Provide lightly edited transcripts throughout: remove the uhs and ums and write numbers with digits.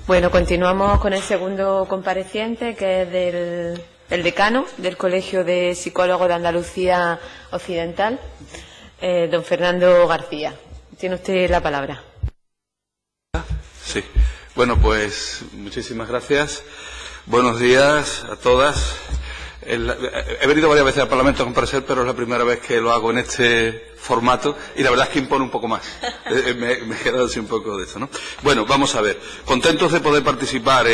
Bueno, continuamos con el segundo compareciente, que es el decano del Colegio de Psicólogos de Andalucía Occidental, don Fernando García. Tiene usted la palabra. Sí. Bueno, pues muchísimas gracias. Buenos días a todas. He venido varias veces al Parlamento a comparecer, pero es la primera vez que lo hago en este formato y la verdad es que impone un poco más. Me he quedado así un poco de esto, ¿no? Bueno, vamos a ver. Contentos de poder participar.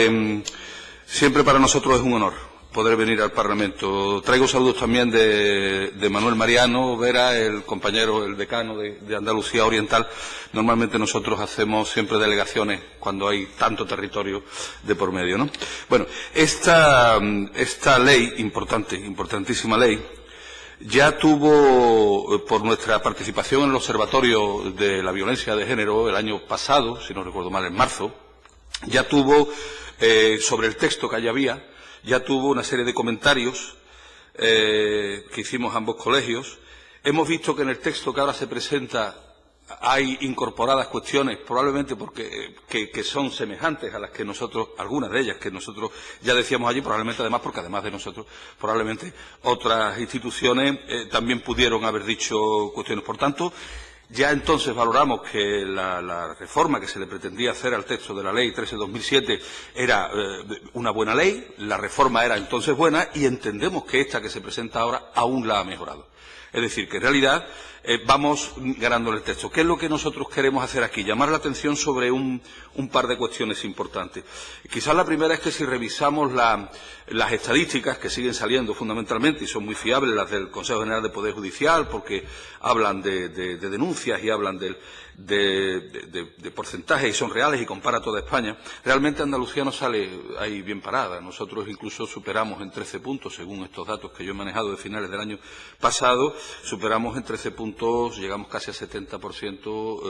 Siempre para nosotros es un honor poder venir al Parlamento. Traigo saludos también de Manuel Mariano Vera, el compañero, el decano de Andalucía Oriental. Normalmente nosotros hacemos siempre delegaciones cuando hay tanto territorio de por medio, ¿no? Bueno, esta ley, importantísima ley, ya tuvo, por nuestra participación en el Observatorio de la Violencia de Género el año pasado, si no recuerdo mal, en marzo, ya tuvo, sobre el texto que allí había, ya tuvo una serie de comentarios que hicimos ambos colegios. Hemos visto que en el texto que ahora se presenta hay incorporadas cuestiones, probablemente porque que son semejantes a las que nosotros, algunas de ellas que nosotros ya decíamos allí, probablemente además, porque además de nosotros, probablemente otras instituciones también pudieron haber dicho cuestiones. Por tanto, ya entonces valoramos que la reforma que se le pretendía hacer al texto de la Ley 13/2007 era una buena ley, la reforma era entonces buena y entendemos que esta que se presenta ahora aún la ha mejorado. Es decir, que en realidad vamos ganando en el texto. ¿Qué es lo que nosotros queremos hacer aquí? Llamar la atención sobre un par de cuestiones importantes. Quizás la primera es que si revisamos las estadísticas que siguen saliendo fundamentalmente, y son muy fiables las del Consejo General de Poder Judicial, porque hablan de denuncias y hablan de porcentajes y son reales y compara toda España, realmente Andalucía no sale ahí bien parada. Nosotros incluso superamos en 13 puntos, según estos datos que yo he manejado de finales del año pasado, superamos en 13 puntos, llegamos casi al 70%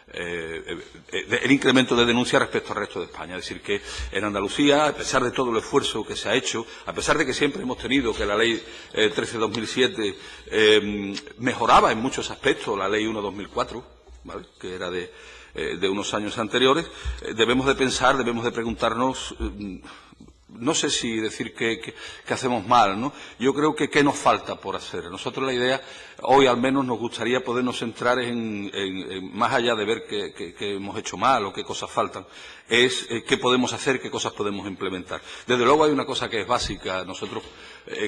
el incremento de denuncias respecto al resto de España. Es decir, que en Andalucía, a pesar de todo el esfuerzo que se ha hecho, a pesar de que siempre hemos tenido que la Ley 13/2007 mejoraba en muchos aspectos la Ley 1/2004, ¿vale?, que era de unos años anteriores, debemos de pensar, debemos de preguntarnos, no sé si decir que hacemos mal, ¿no? Yo creo que qué nos falta por hacer. Nosotros la idea, hoy al menos nos gustaría podernos centrar en más allá de ver qué hemos hecho mal o qué cosas faltan, es qué podemos hacer, qué cosas podemos implementar. Desde luego hay una cosa que es básica. Nosotros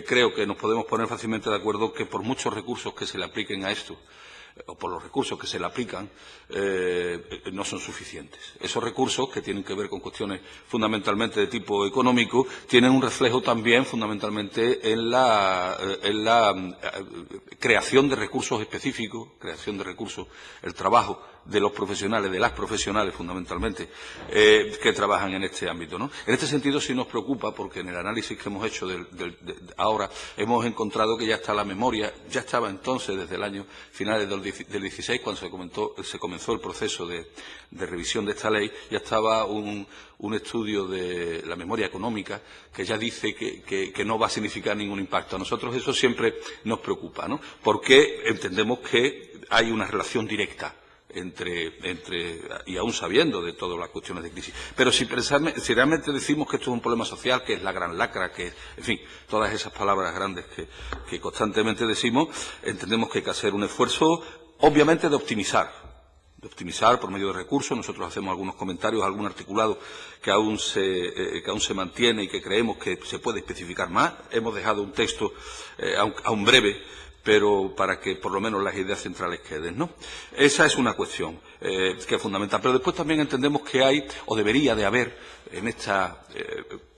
creo que nos podemos poner fácilmente de acuerdo que por muchos recursos que se le apliquen a esto, o por los recursos que se le aplican, no son suficientes. Esos recursos, que tienen que ver con cuestiones fundamentalmente de tipo económico, tienen un reflejo también fundamentalmente en la creación de recursos específicos, creación de recursos, el trabajo de los profesionales, de las profesionales fundamentalmente, que trabajan en este ámbito, ¿no? En este sentido sí nos preocupa, porque en el análisis que hemos hecho ahora hemos encontrado que ya está la memoria, ya estaba entonces desde el año finales del 16, cuando se comenzó el proceso de revisión de esta ley, ya estaba un estudio de la memoria económica que ya dice que no va a significar ningún impacto. A nosotros eso siempre nos preocupa, ¿no?, porque entendemos que hay una relación directa y aún sabiendo de todas las cuestiones de crisis. Pero si realmente decimos que esto es un problema social, que es la gran lacra, que, en fin, todas esas palabras grandes que constantemente decimos, entendemos que hay que hacer un esfuerzo, obviamente, de optimizar por medio de recursos. Nosotros hacemos algunos comentarios, algún articulado que aún se mantiene y que creemos que se puede especificar más. Hemos dejado un texto aún breve, pero para que por lo menos las ideas centrales queden, ¿no? Esa es una cuestión que es fundamental. Pero después también entendemos que hay, o debería de haber, en esta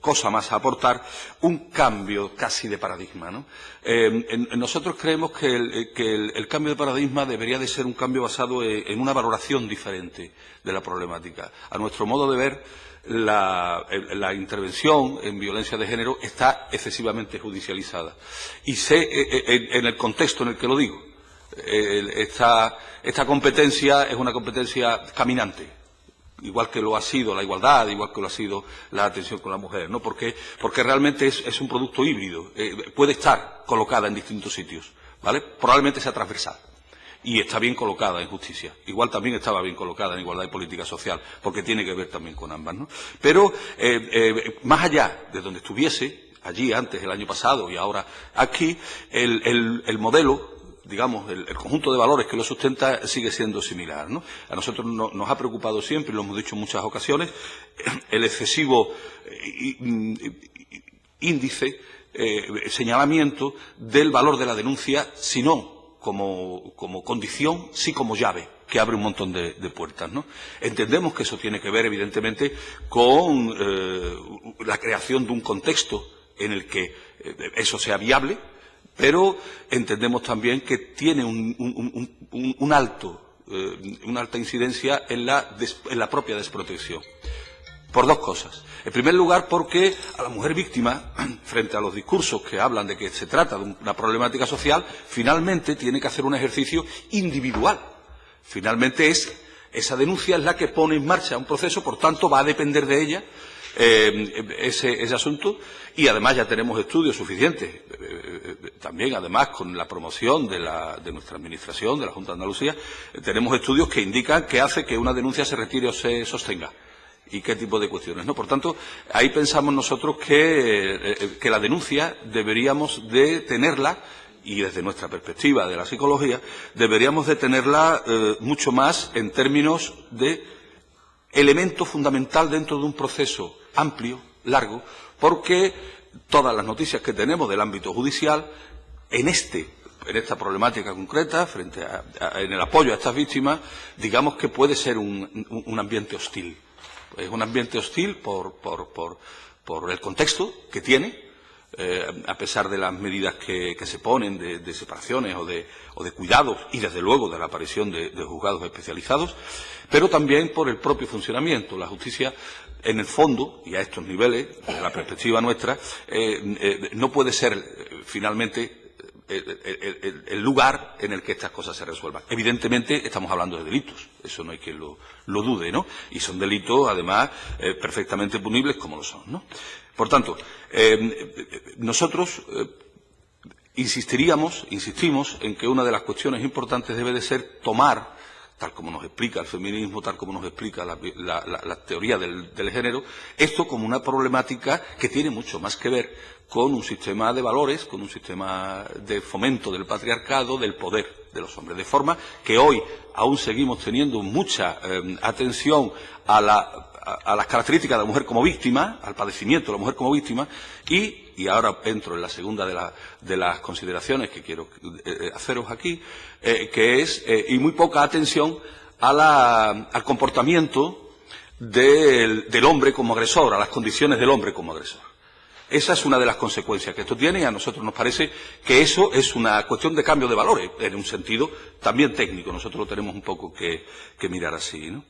cosa más a aportar, un cambio casi de paradigma, ¿no? Nosotros creemos que el cambio de paradigma debería de ser un cambio basado en una valoración diferente de la problemática. A nuestro modo de ver, la intervención en violencia de género está excesivamente judicializada. Y sé en el contexto en el que lo digo. Esta competencia es una competencia caminante, igual que lo ha sido la igualdad, igual que lo ha sido la atención con la mujer, ¿no? Porque realmente es un producto híbrido. Puede estar colocada en distintos sitios, ¿vale? Probablemente sea transversal. y está bien colocada en justicia. Igual también estaba bien colocada en igualdad y política social, porque tiene que ver también con ambas, ¿no? Pero más allá de donde estuviese, allí antes, el año pasado y ahora aquí, el modelo, digamos, el conjunto de valores que lo sustenta sigue siendo similar, ¿no? A nosotros nos ha preocupado siempre, y lo hemos dicho en muchas ocasiones, el excesivo índice, señalamiento del valor de la denuncia, si no como condición, sí como llave, que abre un montón de puertas, ¿no? Entendemos que eso tiene que ver, evidentemente, con la creación de un contexto en el que eso sea viable, pero entendemos también que tiene una alta incidencia en la propia desprotección. Por dos cosas. En primer lugar, porque a la mujer víctima, frente a los discursos que hablan de que se trata de una problemática social, finalmente tiene que hacer un ejercicio individual. Finalmente esa denuncia es la que pone en marcha un proceso, por tanto va a depender de ella ese asunto, y además ya tenemos estudios suficientes, también además con la promoción de nuestra administración, de la Junta de Andalucía, tenemos estudios que indican qué hace que una denuncia se retire o se sostenga y qué tipo de cuestiones, ¿no? Por tanto, ahí pensamos nosotros que la denuncia deberíamos de tenerla, y desde nuestra perspectiva de la psicología, deberíamos de tenerla mucho más en términos de elemento fundamental dentro de un proceso amplio, largo, porque todas las noticias que tenemos del ámbito judicial, en esta problemática concreta, en el apoyo a estas víctimas, digamos que puede ser un ambiente hostil. Es un ambiente hostil por el contexto que tiene, a pesar de las medidas que se ponen de separaciones o de cuidados y, desde luego, de la aparición de juzgados especializados, pero también por el propio funcionamiento. La justicia, en el fondo, y a estos niveles, desde la perspectiva nuestra, no puede ser finalmente el lugar en el que estas cosas se resuelvan. Evidentemente estamos hablando de delitos, eso no hay quien lo dude, ¿no? Y son delitos, además, perfectamente punibles como lo son, ¿no? Por tanto, nosotros insistimos en que una de las cuestiones importantes debe de ser tomar, tal como nos explica el feminismo, tal como nos explica la teoría del género, esto como una problemática que tiene mucho más que ver con un sistema de valores, con un sistema de fomento del patriarcado, del poder de los hombres. De forma que hoy aún seguimos teniendo mucha atención a las características de la mujer como víctima, al padecimiento de la mujer como víctima, y ahora entro en la segunda de las consideraciones que quiero haceros aquí, que es, y muy poca atención al comportamiento del hombre como agresor, a las condiciones del hombre como agresor. Esa es una de las consecuencias que esto tiene, y a nosotros nos parece que eso es una cuestión de cambio de valores, en un sentido también técnico. Nosotros lo tenemos un poco que mirar así, ¿no?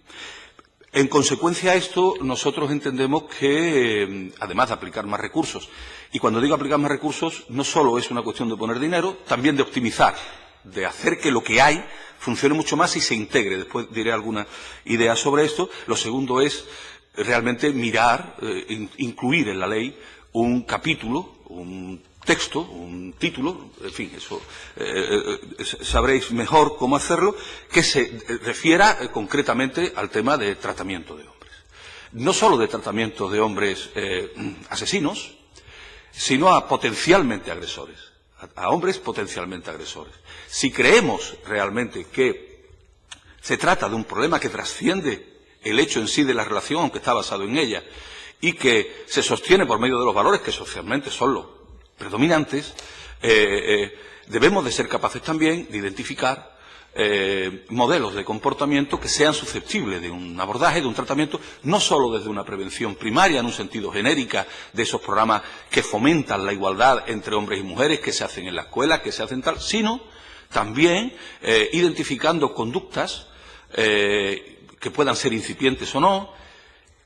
En consecuencia a esto, nosotros entendemos que, además de aplicar más recursos, y cuando digo aplicar más recursos, no solo es una cuestión de poner dinero, también de optimizar, de hacer que lo que hay funcione mucho más y se integre. Después diré alguna idea sobre esto. Lo segundo es realmente mirar, incluir en la ley un capítulo, un texto, un título, en fin, eso sabréis mejor cómo hacerlo, que se refiera concretamente al tema de tratamiento de hombres. No solo de tratamiento de hombres asesinos, sino a potencialmente agresores, a hombres potencialmente agresores. Si creemos realmente que se trata de un problema que trasciende el hecho en sí de la relación, aunque está basado en ella, y que se sostiene por medio de los valores que socialmente son los predominantes, debemos de ser capaces también de identificar modelos de comportamiento que sean susceptibles de un abordaje, de un tratamiento, no solo desde una prevención primaria, en un sentido genérica, de esos programas que fomentan la igualdad entre hombres y mujeres, que se hacen en la escuela, que se hacen tal, sino también identificando conductas que puedan ser incipientes o no,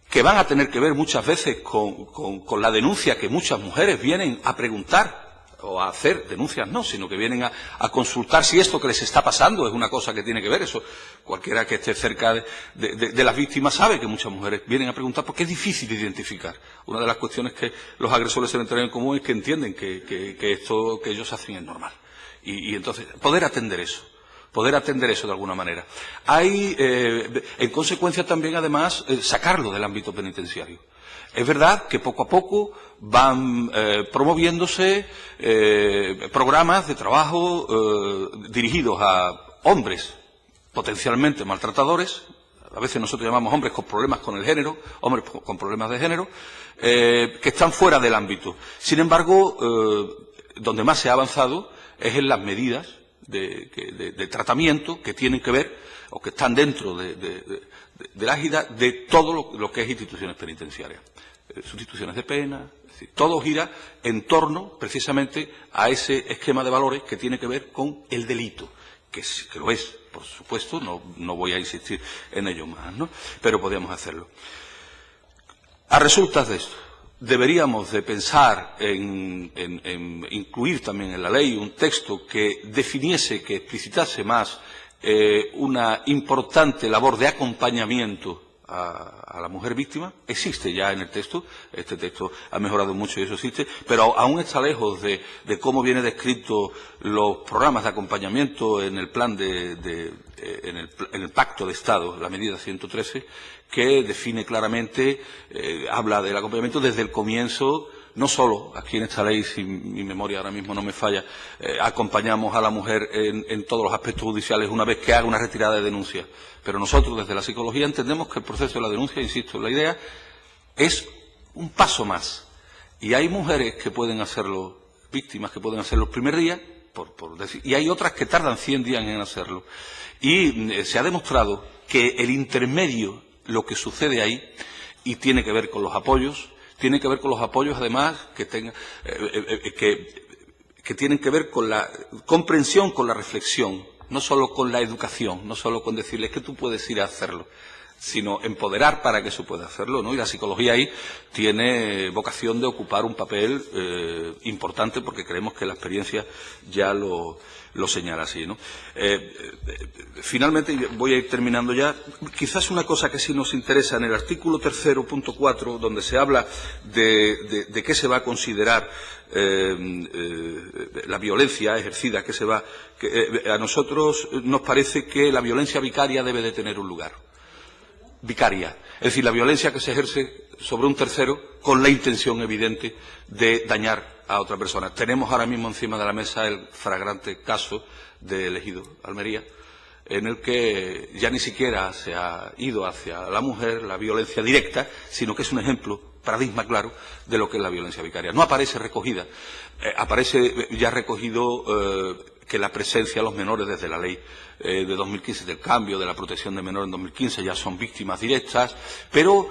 que van a tener que ver muchas veces con la denuncia que muchas mujeres vienen a preguntar, o a hacer denuncias no, sino que vienen a consultar si esto que les está pasando es una cosa que tiene que ver. Eso, cualquiera que esté cerca de las víctimas sabe que muchas mujeres vienen a preguntar porque es difícil de identificar. Una de las cuestiones que los agresores deben tener en común es que entienden que esto que ellos hacen es normal. Y entonces, poder atender eso. poder atender eso de alguna manera. Hay, en consecuencia también, además, sacarlo del ámbito penitenciario. Es verdad que poco a poco van promoviéndose programas de trabajo dirigidos a hombres potencialmente maltratadores. A veces nosotros llamamos hombres con problemas con el género, hombres con problemas de género, que están fuera del ámbito. Sin embargo, donde más se ha avanzado es en las medidas de tratamiento que tienen que ver, o que están dentro de la égida de todo lo que es instituciones penitenciarias. Sustituciones de pena, es decir, todo gira en torno precisamente a ese esquema de valores que tiene que ver con el delito, que lo es, por supuesto, no voy a insistir en ello más, ¿no? Pero podríamos hacerlo. A resultas de esto, deberíamos de pensar en incluir también en la ley un texto que definiese, que explicitase más una importante labor de acompañamiento a la mujer víctima. Existe ya en el texto, este texto ha mejorado mucho y eso existe, pero aún está lejos de cómo viene descrito los programas de acompañamiento en el plan en el Pacto de Estado, la medida 113, que define claramente, habla del acompañamiento desde el comienzo. No solo, aquí en esta ley, si mi memoria ahora mismo no me falla, acompañamos a la mujer en todos los aspectos judiciales una vez que haga una retirada de denuncia. Pero nosotros, desde la psicología, entendemos que el proceso de la denuncia, insisto, la idea es un paso más. Y hay mujeres que pueden hacerlo, víctimas que pueden hacerlo el primer día, por decir, y hay otras que tardan 100 días en hacerlo. Y se ha demostrado que el intermedio, lo que sucede ahí, y tiene que ver con los apoyos, tiene que ver con los apoyos, además, que tienen que ver con la comprensión, con la reflexión, no solo con la educación, no solo con decirles que tú puedes ir a hacerlo, sino empoderar para que eso pueda hacerlo, ¿no? Y la psicología ahí tiene vocación de ocupar un papel importante, porque creemos que la experiencia ya lo señala así, ¿no? Finalmente, voy a ir terminando ya, quizás una cosa que sí nos interesa en el artículo 3º, punto 4, donde se habla de qué se va a considerar la violencia ejercida, a nosotros nos parece que la violencia vicaria debe de tener un lugar. Vicaria, es decir, la violencia que se ejerce sobre un tercero con la intención evidente de dañar a otra persona. Tenemos ahora mismo encima de la mesa el flagrante caso del Ejido Almería, en el que ya ni siquiera se ha ido hacia la mujer la violencia directa, sino que es un ejemplo, paradigma claro, de lo que es la violencia vicaria. No aparece recogida, aparece ya recogido que la presencia de los menores desde la ley de 2015 del cambio de la protección de menores en 2015 ya son víctimas directas, pero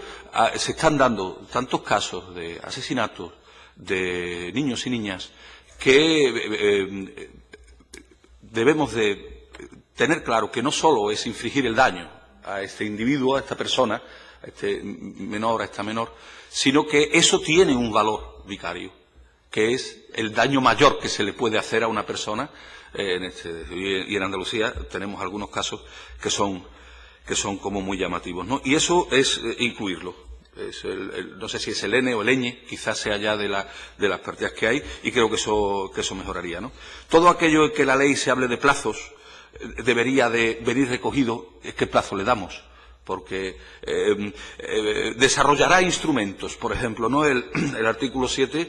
se están dando tantos casos de asesinatos de niños y niñas que debemos de tener claro que no solo es infligir el daño a este individuo, a esta persona, a este menor, a esta menor, sino que eso tiene un valor vicario, que es el daño mayor que se le puede hacer a una persona. Y en Andalucía tenemos algunos casos que son como muy llamativos, ¿no? Y eso es incluirlo. No sé si es el N o el ñ, quizás sea ya de las partidas que hay, y creo que eso mejoraría, ¿no? Todo aquello en que la ley se hable de plazos debería de venir recogido. ¿Qué plazo le damos? Porque desarrollará instrumentos, por ejemplo, ¿no? El artículo 7,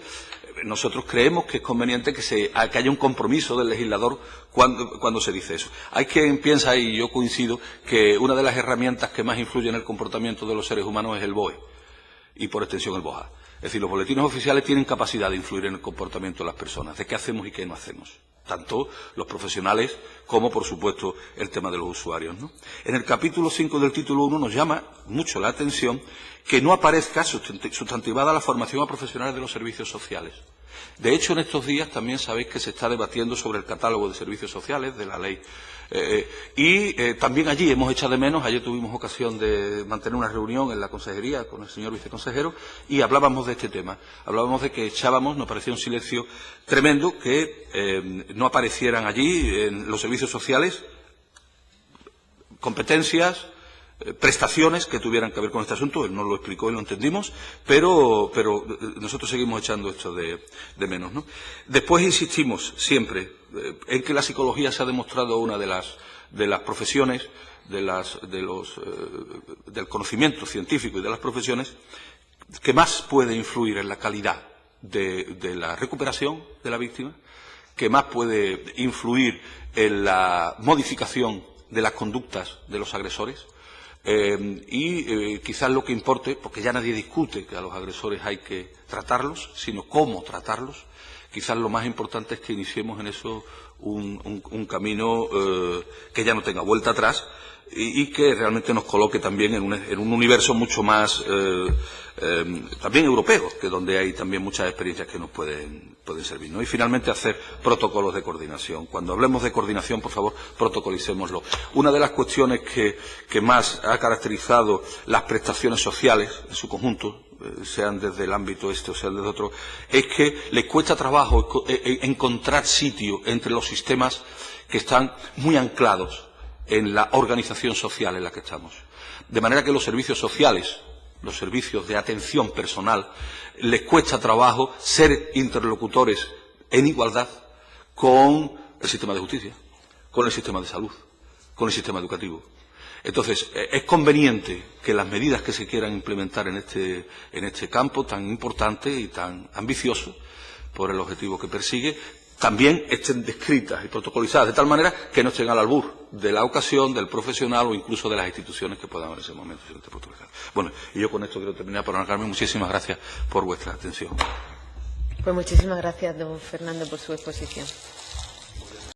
nosotros creemos que es conveniente que haya un compromiso del legislador cuando se dice eso. Hay quien piensa, y yo coincido, que una de las herramientas que más influye en el comportamiento de los seres humanos es el BOE, y por extensión el BOJA. Es decir, los boletines oficiales tienen capacidad de influir en el comportamiento de las personas, de qué hacemos y qué no hacemos. Tanto los profesionales como, por supuesto, el tema de los usuarios, ¿no? En el capítulo 5 del título 1 nos llama mucho la atención que no aparezca sustantivada la formación a profesionales de los servicios sociales. De hecho, en estos días también sabéis que se está debatiendo sobre el catálogo de servicios sociales de la ley. También allí hemos echado de menos, ayer tuvimos ocasión de mantener una reunión en la consejería con el señor viceconsejero y hablábamos de este tema. Hablábamos de que nos parecía un silencio tremendo que no aparecieran allí en los servicios sociales competencias, prestaciones que tuvieran que ver con este asunto. Él nos lo explicó y lo entendimos, pero nosotros seguimos echando esto de menos, ¿no? Después insistimos siempre en que la psicología se ha demostrado una de las de las profesiones, del conocimiento científico y de las profesiones, que más puede influir en la calidad de la recuperación de la víctima, que más puede influir en la modificación de las conductas de los agresores, quizás lo que importe, porque ya nadie discute que a los agresores hay que tratarlos, sino cómo tratarlos. Quizás lo más importante es que iniciemos en eso un camino que ya no tenga vuelta atrás y que realmente nos coloque también en un universo mucho más también europeo, que donde hay también muchas experiencias que nos pueden servir, ¿no? Y finalmente hacer protocolos de coordinación. Cuando hablemos de coordinación, por favor, protocolicémoslo. Una de las cuestiones que más ha caracterizado las prestaciones sociales en su conjunto, sean desde el ámbito este o sean desde otro, es que les cuesta trabajo encontrar sitio entre los sistemas que están muy anclados en la organización social en la que estamos. De manera que los servicios sociales, los servicios de atención personal, les cuesta trabajo ser interlocutores en igualdad con el sistema de justicia, con el sistema de salud, con el sistema educativo. Entonces, es conveniente que las medidas que se quieran implementar en este campo tan importante y tan ambicioso por el objetivo que persigue, también estén descritas y protocolizadas de tal manera que no estén al albur de la ocasión, del profesional o incluso de las instituciones que puedan haber en ese momento. Bueno, y yo con esto quiero terminar por alargarme. Muchísimas gracias por vuestra atención. Pues muchísimas gracias, don Fernando, por su exposición.